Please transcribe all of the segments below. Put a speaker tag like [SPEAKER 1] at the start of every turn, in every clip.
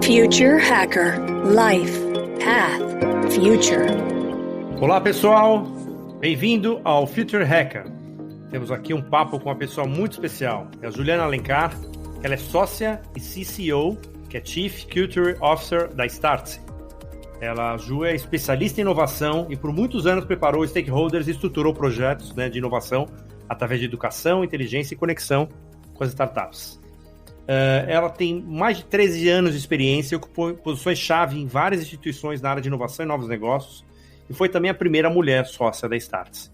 [SPEAKER 1] Future Hacker Life Path Future.
[SPEAKER 2] Olá pessoal, bem-vindo ao Future Hacker. Temos aqui um papo com uma pessoa muito especial, é a Juliana Alencar. Ela é sócia e CCO, que é Chief Culture Officer da Startse. A Ju é especialista em inovação e por muitos anos preparou stakeholders e estruturou projetos, de inovação através de educação, inteligência e conexão com as startups. Ela tem mais de 13 anos de experiência e ocupou posições-chave em várias instituições na área de inovação e novos negócios e foi também a primeira mulher sócia da Startse.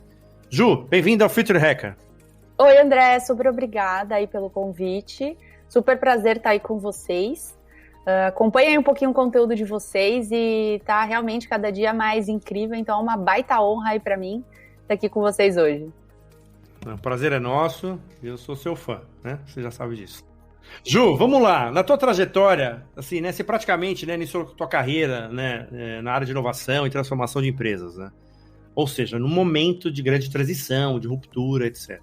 [SPEAKER 2] Ju, bem-vinda ao Future Hacker.
[SPEAKER 3] Oi, André, super obrigada aí pelo convite. Super prazer estar aí com vocês. Acompanha aí um pouquinho o conteúdo de vocês e tá realmente cada dia mais incrível, então é uma baita honra aí para mim estar aqui com vocês hoje.
[SPEAKER 2] O prazer é nosso, eu sou seu fã, né? Você já sabe disso. Ju, vamos lá. Na tua trajetória, assim, né? Você praticamente, iniciou a tua carreira, na área de inovação e transformação de empresas, né? Ou seja, num momento de grande transição, de ruptura, etc.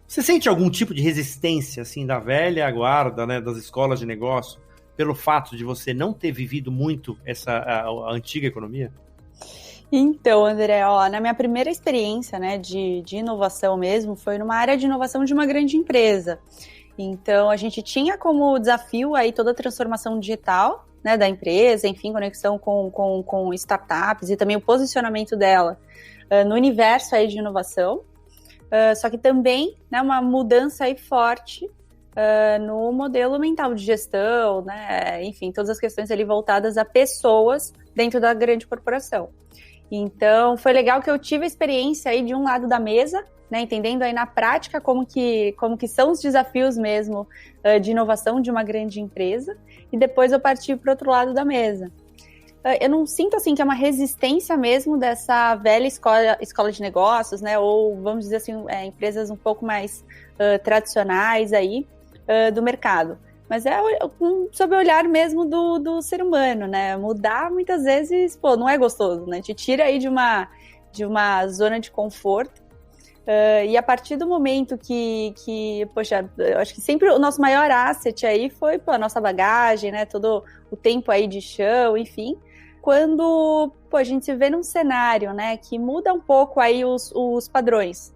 [SPEAKER 2] Você sente algum tipo de resistência, assim, da velha guarda, das escolas de negócio, pelo fato de você não ter vivido muito a antiga economia?
[SPEAKER 3] Então, André, na minha primeira experiência, de inovação mesmo, foi numa área de inovação de uma grande empresa. Então, a gente tinha como desafio aí toda a transformação digital, da empresa, enfim, conexão com startups e também o posicionamento dela no universo aí de inovação. Só que também, uma mudança aí forte no modelo mental de gestão, enfim, todas as questões ali voltadas a pessoas dentro da grande corporação. Então, foi legal que eu tive a experiência aí de um lado da mesa, entendendo aí na prática como que são os desafios mesmo de inovação de uma grande empresa, e depois eu parti para o outro lado da mesa. Eu não sinto assim que é uma resistência mesmo dessa velha escola de negócios, ou vamos dizer assim, empresas um pouco mais tradicionais aí do mercado. Mas é sob o olhar mesmo do ser humano, Mudar muitas vezes, não é gostoso, Te tira aí de uma zona de conforto. E a partir do momento que poxa, eu acho que sempre o nosso maior asset aí foi a nossa bagagem, todo o tempo aí de chão, enfim. Quando a gente se vê num cenário, que muda um pouco aí os padrões.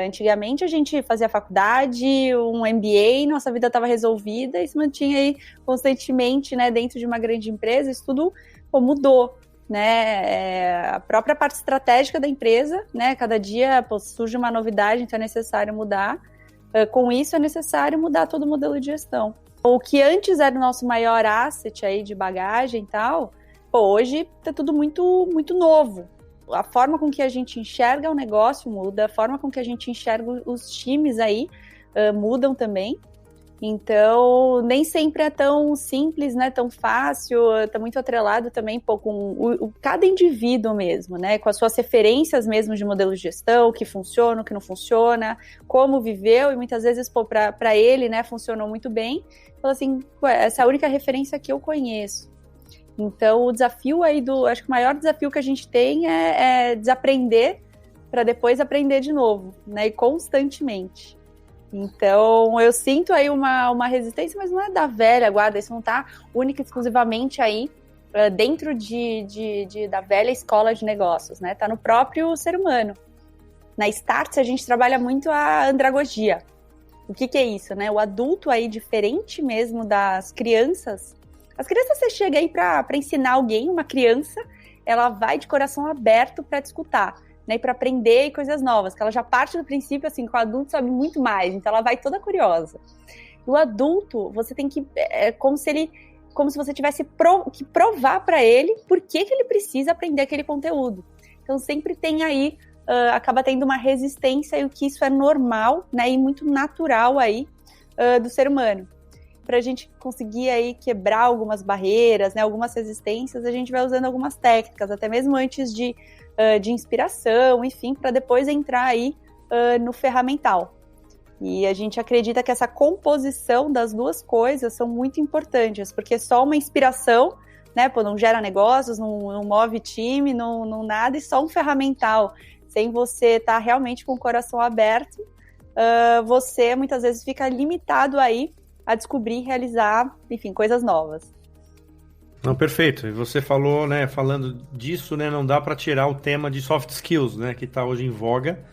[SPEAKER 3] Antigamente a gente fazia faculdade, um MBA, nossa vida estava resolvida e se mantinha aí constantemente, dentro de uma grande empresa. Isso tudo mudou, a própria parte estratégica da empresa, cada dia surge uma novidade, então é necessário mudar. Com isso é necessário mudar todo o modelo de gestão. O que antes era o nosso maior asset aí de bagagem e tal, hoje está tudo muito, muito novo. A forma com que a gente enxerga o negócio muda, a forma com que a gente enxerga os times aí mudam também. Então, nem sempre é tão simples, tão fácil, está muito atrelado também com cada indivíduo mesmo, com as suas referências mesmo de modelo de gestão, o que funciona, o que não funciona, como viveu, e muitas vezes, para ele, funcionou muito bem. Fala assim, essa é a única referência que eu conheço. Então, o desafio aí acho que o maior desafio que a gente tem é desaprender para depois aprender de novo, e constantemente. Então, eu sinto aí uma resistência, mas não é da velha guarda, isso não está única e exclusivamente aí dentro da velha escola de negócios, Está no próprio ser humano. Na Startse, a gente trabalha muito a andragogia. O que é isso, O adulto aí, diferente mesmo das crianças. As crianças, você chega aí para ensinar alguém, uma criança, ela vai de coração aberto para te escutar, e para aprender coisas novas, que ela já parte do princípio, assim, que o adulto sabe muito mais, então ela vai toda curiosa. O adulto, você tem que, como se você tivesse que provar para ele por que ele precisa aprender aquele conteúdo. Então sempre tem aí, acaba tendo uma resistência, e o que isso é normal, e muito natural aí do ser humano. Para a gente conseguir aí quebrar algumas barreiras, algumas resistências, a gente vai usando algumas técnicas, até mesmo antes de inspiração, enfim, para depois entrar aí no ferramental. E a gente acredita que essa composição das duas coisas são muito importantes, porque só uma inspiração, não gera negócios, não move time, não nada, e só um ferramental, sem você estar realmente com o coração aberto, você muitas vezes fica limitado aí a descobrir e realizar, enfim, coisas novas.
[SPEAKER 2] Não, perfeito. E você falou, né, falando disso, né, não dá para tirar o tema de soft skills, né, que está hoje em voga,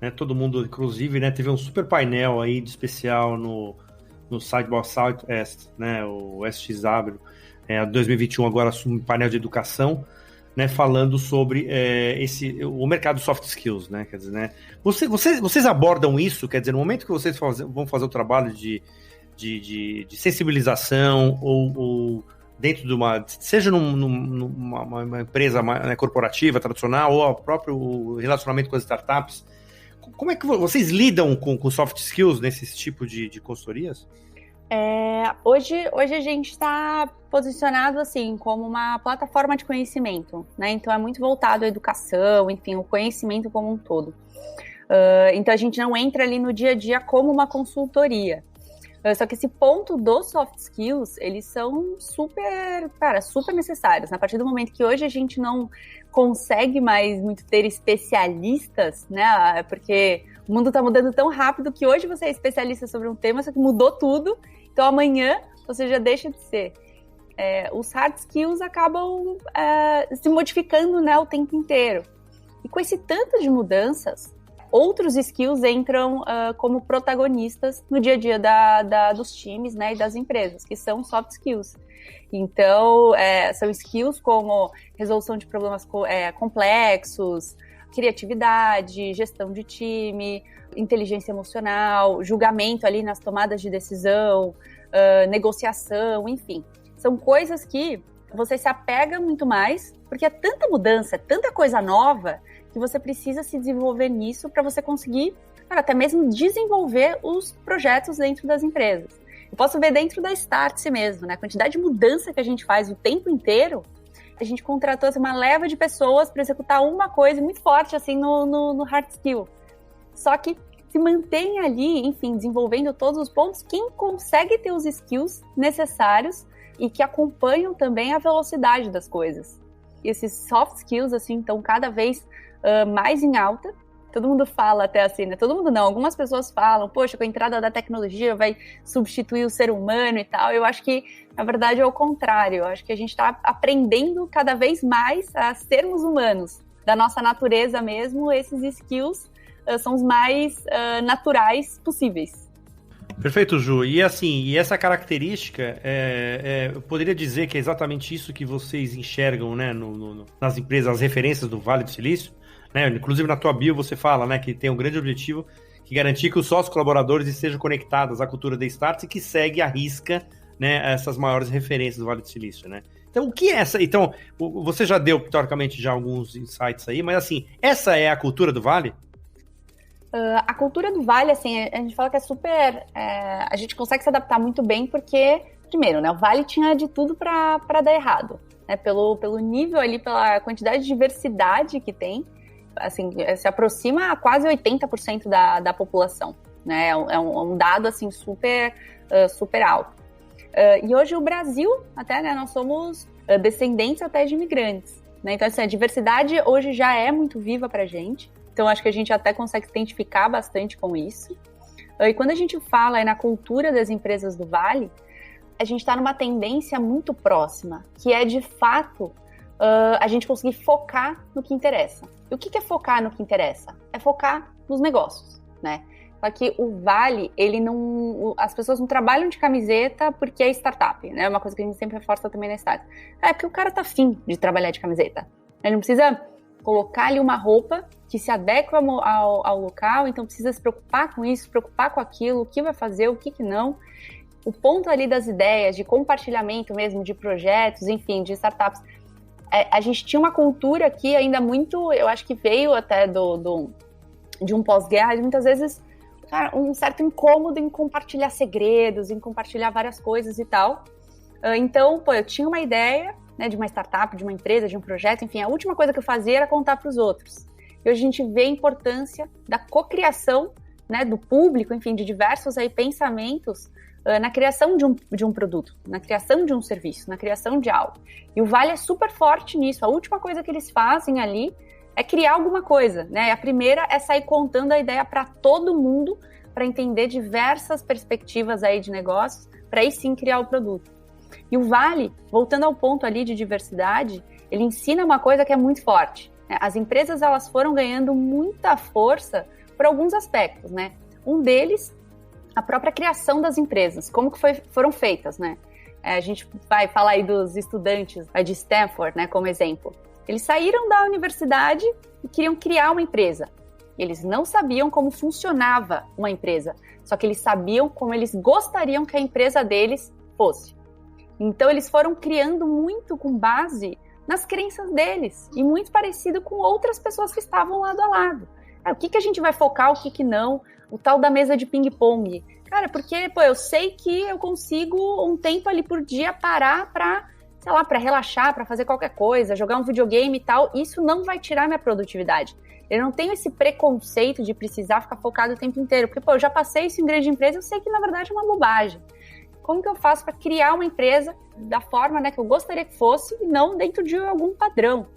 [SPEAKER 2] né, todo mundo, inclusive, né, teve um super painel aí de especial no Side by Southwest, né, o SXW, 2021 agora assume painel de educação, né, falando sobre o mercado de soft skills, né, quer dizer, né, vocês abordam isso, quer dizer, no momento que vocês vão fazer o trabalho de sensibilização ou dentro de seja numa empresa, né, corporativa, tradicional, ou o próprio relacionamento com as startups, como é que vocês lidam com soft skills nesse tipo de consultorias?
[SPEAKER 3] Hoje a gente está posicionado assim como uma plataforma de conhecimento, né? Então é muito voltado à educação, enfim, o conhecimento como um todo. Então a gente não entra ali no dia a dia como uma consultoria. Só que esse ponto dos soft skills, eles são super necessários. A partir do momento que hoje a gente não consegue mais muito ter especialistas, né? Porque o mundo está mudando tão rápido que hoje você é especialista sobre um tema, só que mudou tudo. Então amanhã você já deixa de ser. Os hard skills acabam se modificando, né, o tempo inteiro. E com esse tanto de mudanças, outros skills entram como protagonistas no dia a dia dos times, né, e das empresas, que são soft skills. Então, são skills como resolução de problemas complexos, criatividade, gestão de time, inteligência emocional, julgamento ali nas tomadas de decisão, negociação, enfim. São coisas que você se apega muito mais, porque é tanta mudança, é tanta coisa nova, que você precisa se desenvolver nisso para você conseguir, até mesmo desenvolver os projetos dentro das empresas. Eu posso ver dentro da Startse mesmo, né? A quantidade de mudança que a gente faz o tempo inteiro, a gente contratou assim, uma leva de pessoas para executar uma coisa muito forte assim no hard skill. Só que se mantém ali, enfim, desenvolvendo todos os pontos, quem consegue ter os skills necessários e que acompanham também a velocidade das coisas. E esses soft skills, assim, estão cada vez mais em alta. Todo mundo fala até assim, né? Todo mundo não, algumas pessoas falam, poxa, com a entrada da tecnologia vai substituir o ser humano e tal. Eu acho que, na verdade, é o contrário. Eu acho que a gente está aprendendo cada vez mais a sermos humanos. Da nossa natureza mesmo, esses skills são os mais naturais possíveis.
[SPEAKER 2] Perfeito, Ju. E assim, e essa característica, eu poderia dizer que é exatamente isso que vocês enxergam, né, nas empresas, as referências do Vale do Silício, né? Inclusive na tua bio você fala, né, que tem um grande objetivo, que garantir que os sócios colaboradores estejam conectados à cultura da Startse e que segue à risca, né, essas maiores referências do Vale do Silício, né? Então, o que é essa? Então, você já deu, teoricamente, já alguns insights aí, mas assim, essa é a cultura do Vale?
[SPEAKER 3] A cultura do Vale, assim, a gente fala que é super... a gente consegue se adaptar muito bem porque, primeiro, né, o Vale tinha de tudo para dar errado, né, pelo nível ali, pela quantidade de diversidade que tem, assim, se aproxima a quase 80% da população, né, é um dado, assim, super alto. E hoje o Brasil, até, né, nós somos descendentes até de imigrantes, né, então, assim, a diversidade hoje já é muito viva pra gente. Então, acho que a gente até consegue se identificar bastante com isso. E quando a gente fala na cultura das empresas do Vale, a gente está numa tendência muito próxima, que é, de fato, a gente conseguir focar no que interessa. E o que é focar no que interessa? É focar nos negócios, né? Só que o Vale, as pessoas não trabalham de camiseta porque é startup, né? É uma coisa que a gente sempre reforça também na Startse. É porque o cara tá afim de trabalhar de camiseta. Ele não precisa colocar ali uma roupa que se adequa ao local, então precisa se preocupar com isso, se preocupar com aquilo, o que vai fazer, o que não. O ponto ali das ideias, de compartilhamento mesmo, de projetos, enfim, de startups. A gente tinha uma cultura aqui ainda muito, eu acho que veio até de um pós-guerra, de muitas vezes um certo incômodo em compartilhar segredos, em compartilhar várias coisas e tal. Então, eu tinha uma ideia, né, de uma startup, de uma empresa, de um projeto, enfim, a última coisa que eu fazia era contar para os outros. E hoje a gente vê a importância da cocriação, né, do público, enfim, de diversos aí pensamentos na criação de um produto, na criação de um serviço, na criação de algo. E o Vale é super forte nisso. A última coisa que eles fazem ali é criar alguma coisa, né? A primeira é sair contando a ideia para todo mundo, para entender diversas perspectivas aí de negócios, para aí sim criar o produto. E o Vale, voltando ao ponto ali de diversidade, ele ensina uma coisa que é muito forte, né? As empresas, elas foram ganhando muita força por alguns aspectos, né? Um deles, a própria criação das empresas, como que foram feitas, né? A gente vai falar aí dos estudantes de Stanford, né, como exemplo. Eles saíram da universidade e queriam criar uma empresa. Eles não sabiam como funcionava uma empresa, só que eles sabiam como eles gostariam que a empresa deles fosse. Então, eles foram criando muito com base nas crenças deles e muito parecido com outras pessoas que estavam lado a lado. O que a gente vai focar, o que não, o tal da mesa de ping-pong. Cara, porque, eu sei que eu consigo um tempo ali por dia parar para, sei lá, para relaxar, para fazer qualquer coisa, jogar um videogame e tal. Isso não vai tirar minha produtividade. Eu não tenho esse preconceito de precisar ficar focado o tempo inteiro. Porque, eu já passei isso em grande empresa, eu sei que, na verdade, é uma bobagem. Como que eu faço para criar uma empresa da forma, né, que eu gostaria que fosse e não dentro de algum padrão?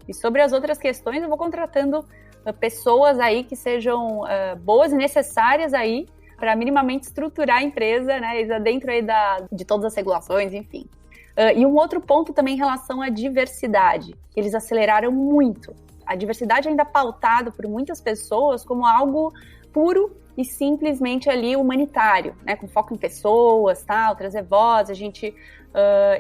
[SPEAKER 3] E sobre as outras questões, eu vou contratando pessoas aí que sejam boas e necessárias aí para minimamente estruturar a empresa, né, dentro aí de todas as regulações, enfim. E um outro ponto também em relação à diversidade, que eles aceleraram muito. A diversidade ainda pautada por muitas pessoas como algo puro e simplesmente ali humanitário, né, com foco em pessoas, tal, trazer voz, a gente,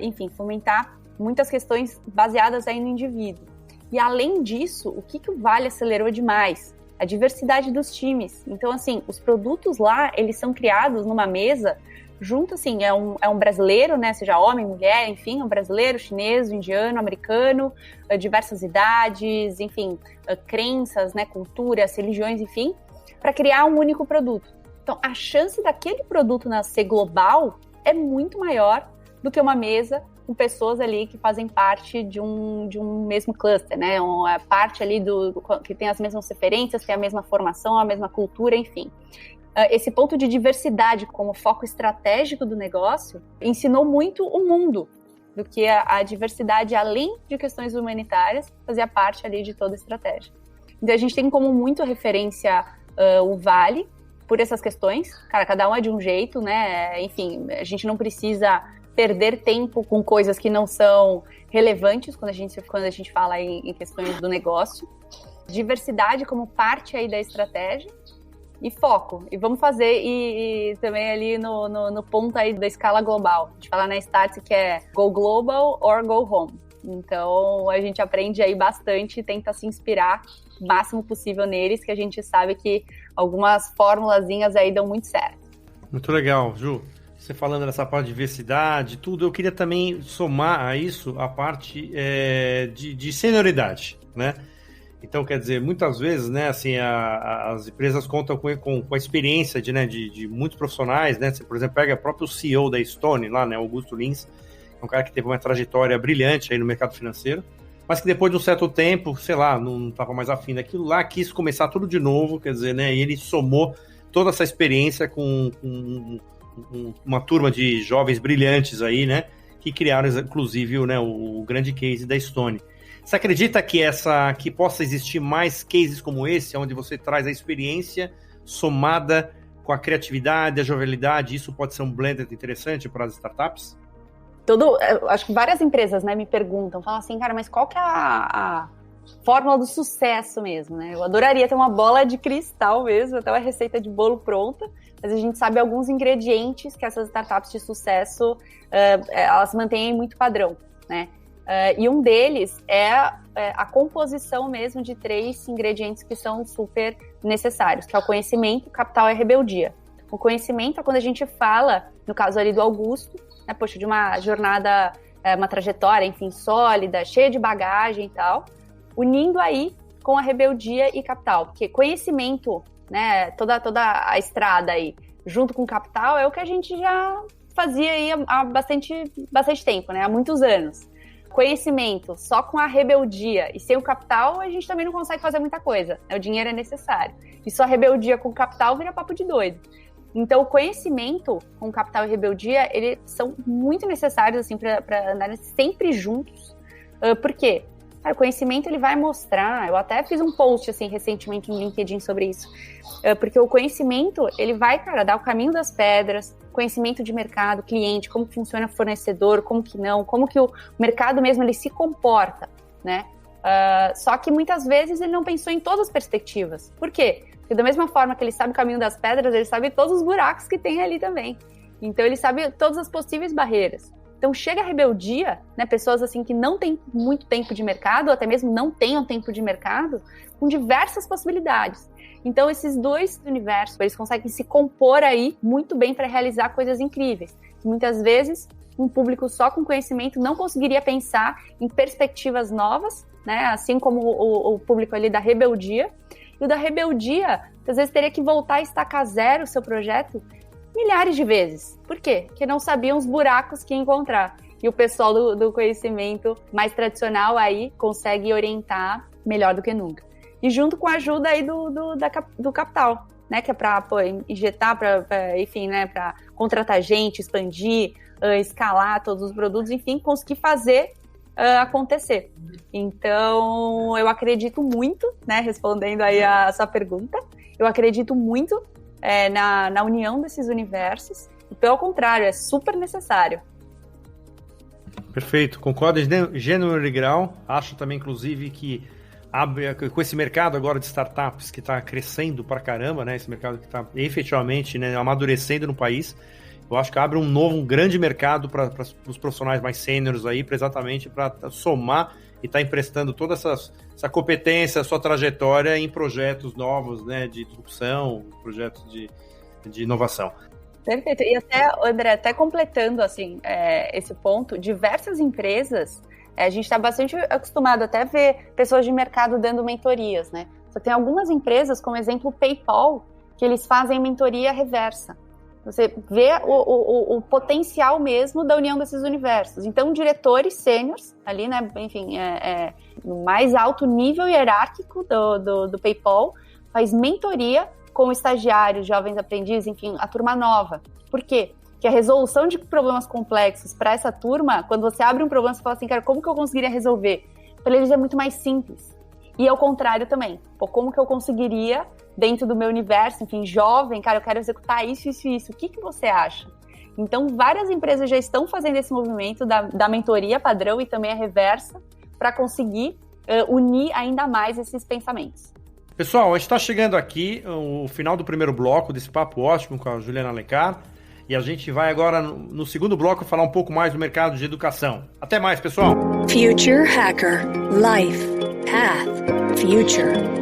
[SPEAKER 3] enfim, fomentar muitas questões baseadas aí no indivíduo. E além disso, o que o Vale acelerou demais? A diversidade dos times. Então, assim, os produtos lá, eles são criados numa mesa junto, assim, é um brasileiro, né, seja homem, mulher, enfim, um brasileiro, chinês, indiano, americano, diversas idades, enfim, crenças, né, culturas, religiões, enfim, para criar um único produto. Então, a chance daquele produto ser global é muito maior do que uma mesa com pessoas ali que fazem parte de um mesmo cluster, né? Uma parte ali que tem as mesmas referências, tem a mesma formação, a mesma cultura, enfim. Esse ponto de diversidade como foco estratégico do negócio ensinou muito o mundo do que a diversidade, além de questões humanitárias, fazia parte ali de toda a estratégia. Então, a gente tem como muito referência o Vale, por essas questões. Cara, cada um é de um jeito, né? Enfim, a gente não precisa perder tempo com coisas que não são relevantes quando a gente fala em questões do negócio. Diversidade como parte aí da estratégia e foco. E vamos fazer e também ali no ponto aí da escala global. A gente fala na Startse que é go global or go home. Então, a gente aprende aí bastante e tenta se inspirar o máximo possível neles, que a gente sabe que algumas formulazinhas aí dão muito certo.
[SPEAKER 2] Muito legal, Ju. Você falando dessa parte de diversidade, tudo, eu queria também somar a isso a parte de senioridade, né? Então, quer dizer, muitas vezes, né, assim, as empresas contam com a experiência de muitos profissionais, né? Você, por exemplo, pega o próprio CEO da Stone lá, né, Augusto Lins, um cara que teve uma trajetória brilhante aí no mercado financeiro, mas que depois de um certo tempo, sei lá, não estava mais afim daquilo lá, quis começar tudo de novo, quer dizer, né, e ele somou toda essa experiência com uma turma de jovens brilhantes aí, né, que criaram, inclusive, né, o grande case da Stone. Você acredita que possa existir mais cases como esse, onde você traz a experiência somada com a criatividade, a jovialidade, isso pode ser um blend interessante para as startups?
[SPEAKER 3] Acho que várias empresas, né, me perguntam, falam assim, cara, mas qual que é a fórmula do sucesso mesmo, né? Eu adoraria ter uma bola de cristal mesmo, até uma receita de bolo pronta, mas a gente sabe alguns ingredientes que essas startups de sucesso, elas mantêm muito padrão, né? E um deles é a composição mesmo de 3 ingredientes que são super necessários, que é o conhecimento, capital e rebeldia. O conhecimento é quando a gente fala, no caso ali do Augusto, né, poxa, de uma jornada, uma trajetória, enfim, sólida, cheia de bagagem e tal, unindo aí com a rebeldia e capital, porque conhecimento, né, toda a estrada aí, junto com capital, é o que a gente já fazia aí há bastante tempo, né, há muitos anos. Conhecimento só com a rebeldia e sem o capital, a gente também não consegue fazer muita coisa, né, o dinheiro é necessário. E só a rebeldia com o capital vira papo de doido. Então, o conhecimento com capital e rebeldia, eles são muito necessários, assim, para andarem sempre juntos. Por quê? O conhecimento, ele vai mostrar, eu até fiz um post, assim, recentemente no LinkedIn sobre isso, porque o conhecimento, ele vai, cara, dar o caminho das pedras, conhecimento de mercado, cliente, como funciona fornecedor, como que não, como que o mercado mesmo ele se comporta, né? Só que muitas vezes ele não pensou em todas as perspectivas. Por quê? Porque da mesma forma que ele sabe o caminho das pedras, ele sabe todos os buracos que tem ali também. Então ele sabe todas as possíveis barreiras. Então chega a rebeldia, né, pessoas assim que não têm muito tempo de mercado, ou até mesmo não tenham tempo de mercado, com diversas possibilidades. Então esses dois universos, eles conseguem se compor aí muito bem para realizar coisas incríveis. Muitas vezes um público só com conhecimento não conseguiria pensar em perspectivas novas, né, assim como o público ali da rebeldia. E o da rebeldia, às vezes teria que voltar a estacar zero o seu projeto milhares de vezes. Por quê? Porque não sabiam os buracos que ia encontrar. E o pessoal do conhecimento mais tradicional aí consegue orientar melhor do que nunca. E junto com a ajuda aí do capital, né? Que é para injetar, enfim, né? Para contratar gente, expandir, escalar todos os produtos, enfim, conseguir fazer acontecer. Então, eu acredito muito, né? Respondendo aí a sua pergunta, eu acredito muito na união desses universos, e pelo contrário, é super necessário.
[SPEAKER 2] Perfeito, concordo em gênero e grau. Acho também, inclusive, que com esse mercado agora de startups que está crescendo pra caramba, né? Esse mercado que está efetivamente, né, amadurecendo no país, eu acho que abre um grande mercado para os profissionais mais sêniores aí, exatamente para somar e estar emprestando toda essa competência, sua trajetória em projetos novos, né, de disrupção, projetos de inovação.
[SPEAKER 3] Perfeito. E até, André, até completando assim, esse ponto, diversas empresas, a gente está bastante acostumado até a ver pessoas de mercado dando mentorias, né? Só tem algumas empresas, como exemplo o PayPal, que eles fazem mentoria reversa. Você vê o potencial mesmo da união desses universos. Então, diretores sêniores, ali, né, enfim, no mais alto nível hierárquico do PayPal, faz mentoria com estagiários, jovens aprendizes, enfim, a turma nova. Por quê? Porque a resolução de problemas complexos para essa turma, quando você abre um problema, você fala assim, cara, como que eu conseguiria resolver? Para eles é muito mais simples. E ao contrário também. Pô, como que eu conseguiria, dentro do meu universo, enfim, jovem, cara, eu quero executar isso, isso e isso. O que você acha? Então, várias empresas já estão fazendo esse movimento da mentoria padrão e também a reversa para conseguir unir ainda mais esses pensamentos.
[SPEAKER 2] Pessoal, a gente está chegando aqui o final do primeiro bloco desse papo ótimo com a Juliana Alencar. E a gente vai agora, no segundo bloco, falar um pouco mais do mercado de educação. Até mais, pessoal!
[SPEAKER 1] Future Hacker. Life. Path. Future.